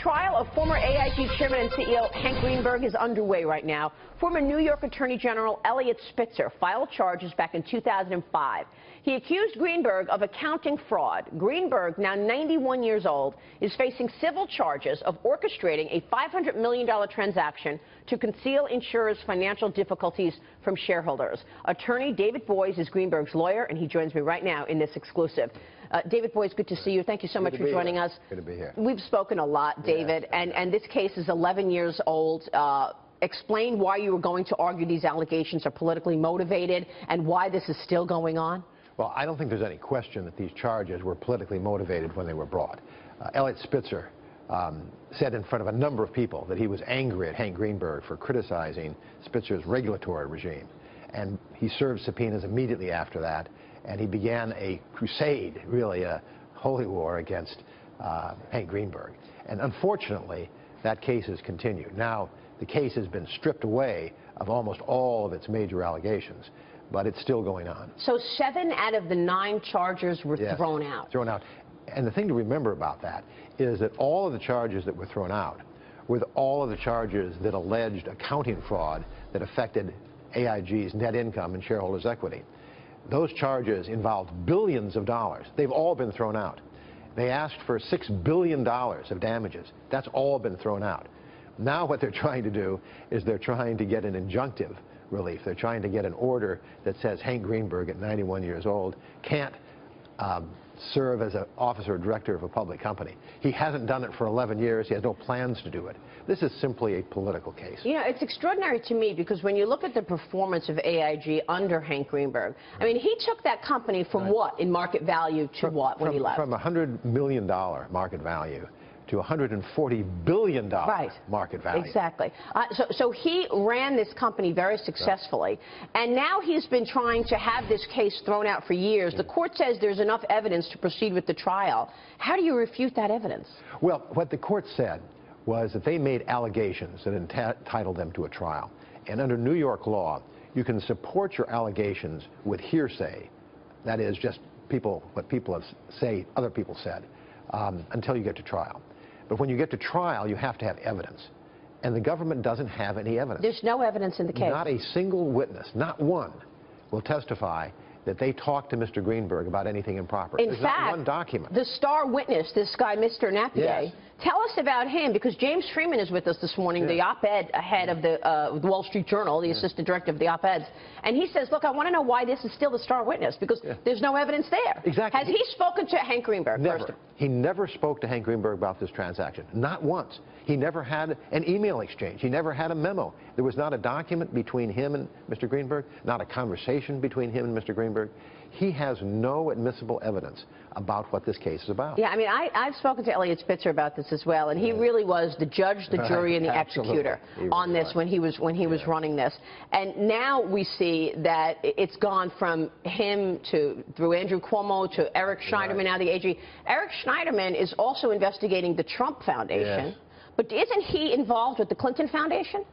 trial of former AIG Chairman and CEO Hank Greenberg is underway right now. Former New York Attorney General Eliot Spitzer filed charges back in 2005. He accused Greenberg of accounting fraud. Greenberg, now 91 years old, is facing civil charges of orchestrating a $500 million transaction to conceal insurers' financial difficulties from shareholders. Attorney David Boies is Greenberg's lawyer, and he joins me right now in this exclusive. David Boies, good to see you. Thank you so much for joining us. Good to be here. We've spoken a lot, David, yes. and this case is 11 years old. Explain why you were going to argue these allegations are politically motivated and why this is still going on. Well, I don't think there's any question that these charges were politically motivated when they were brought. Eliot Spitzer said in front of a number of people that he was angry at Hank Greenberg for criticizing Spitzer's regulatory regime. And he served subpoenas immediately after that, and he began a crusade, really a holy war against Hank Greenberg. And unfortunately, that case has continued. Now, the case has been stripped away of almost all of its major allegations, but it's still going on. So 7 out of the 9 charges were thrown out. Thrown out. And the thing to remember about that is that all of the charges that were thrown out were all of the charges that alleged accounting fraud that affected AIG's net income and shareholders' equity. Those charges involved billions of dollars. They've all been thrown out. They asked for $6 billion of damages. That's all been thrown out. Now what they're trying to do is they're trying to get an injunctive relief. They're trying to get an order that says Hank Greenberg, at 91 years old, can't serve as an officer or director of a public company. He hasn't done it for 11 years. He has no plans to do it. This is simply a political case. You know, it's extraordinary to me because when you look at the performance of AIG under Hank Greenberg, I mean, he took that company from what in market value to what when he left? From $100 million market value to $140 billion market value. Exactly. So he ran this company very successfully, and now he's been trying to have this case thrown out for years. The court says there's enough evidence to proceed with the trial. How do you refute that evidence? Well, what the court said was that they made allegations that entitled them to a trial. And under New York law, you can support your allegations with hearsay. That is just what people have other people said, until you get to trial. But when you get to trial, you have to have evidence. And the government doesn't have any evidence. There's no evidence in the case. Not a single witness, not one, will testify that they talked to Mr. Greenberg about anything improper. In There's fact, not one document. The star witness, this guy, Mr. Napier, tell us about him, because James Freeman is with us this morning, the op-ed head of the Wall Street Journal, the assistant director of the op-eds, and he says, look, I want to know why this is still the star witness, because there's no evidence there. Exactly. Has he spoken to Hank Greenberg? Never. He never spoke to Hank Greenberg about this transaction, not once. He never had an email exchange. He never had a memo. There was not a document between him and Mr. Greenberg, not a conversation between him and Mr. Greenberg. He has no admissible evidence about what this case is about. Yeah, I mean, I've spoken to Eliot Spitzer about this as well, and he really was the judge, the jury, and the executor on this when he was running this. And now we see that it's gone from him through Andrew Cuomo to Eric Schneiderman, now the AG. Eric Schneiderman is also investigating the Trump Foundation, but isn't he involved with the Clinton Foundation?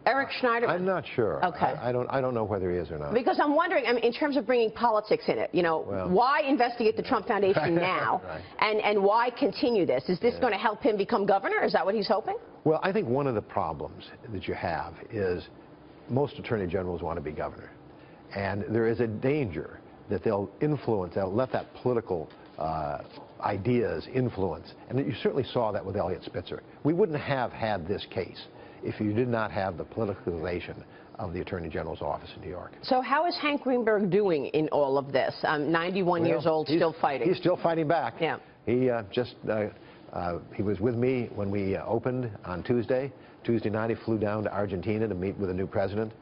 Eric Schneiderman? I'm not sure. Okay. I don't know whether he is or not. Because I'm wondering, I mean, in terms of bringing politics in it, you know, why investigate the Trump Foundation now, and why continue this? Is this going to help him become governor? Is that what he's hoping? Well, I think one of the problems that you have is most attorney generals want to be governor. And there is a danger that they'll let that political ideas influence. And you certainly saw that with Eliot Spitzer. We wouldn't have had this case if you did not have the politicalization of the Attorney General's office in New York. So how is Hank Greenberg doing in all of this? 91 years old, still fighting. He's still fighting back. Yeah. He he was with me when we opened on Tuesday. Tuesday night he flew down to Argentina to meet with the new president.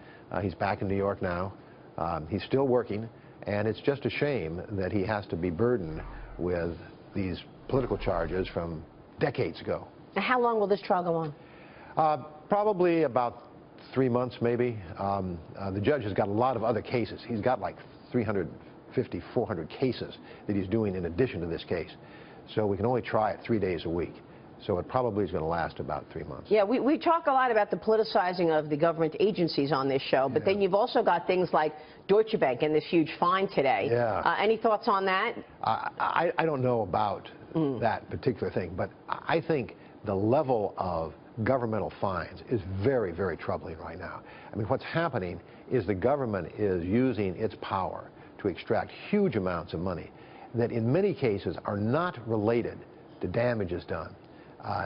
He's back in New York now. He's still working, and it's just a shame that he has to be burdened with these political charges from decades ago. Now, how long will this trial go on? Probably about 3 months, maybe. The judge has got a lot of other cases. He's got like 350, 400 cases that he's doing in addition to this case. So we can only try it 3 days a week. So it probably is going to last about 3 months. Yeah, we talk a lot about the politicizing of the government agencies on this show, but then you've also got things like Deutsche Bank and this huge fine today. Yeah. Any thoughts on that? I don't know about that particular thing, but I think the level of governmental fines is very, very troubling right now. I mean, what's happening is the government is using its power to extract huge amounts of money that in many cases are not related to damages done.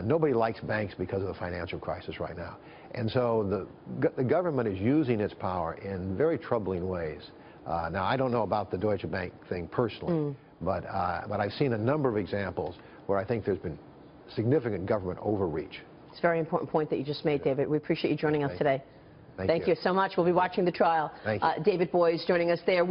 Nobody likes banks because of the financial crisis right now. And so the government is using its power in very troubling ways. Now, I don't know about the Deutsche Bank thing personally, but I've seen a number of examples where I think there's been significant government overreach. It's a very important point that you just made, David. We appreciate you joining us today. Thank you so much. We'll be watching the trial. Thank you. David Boies joining us there.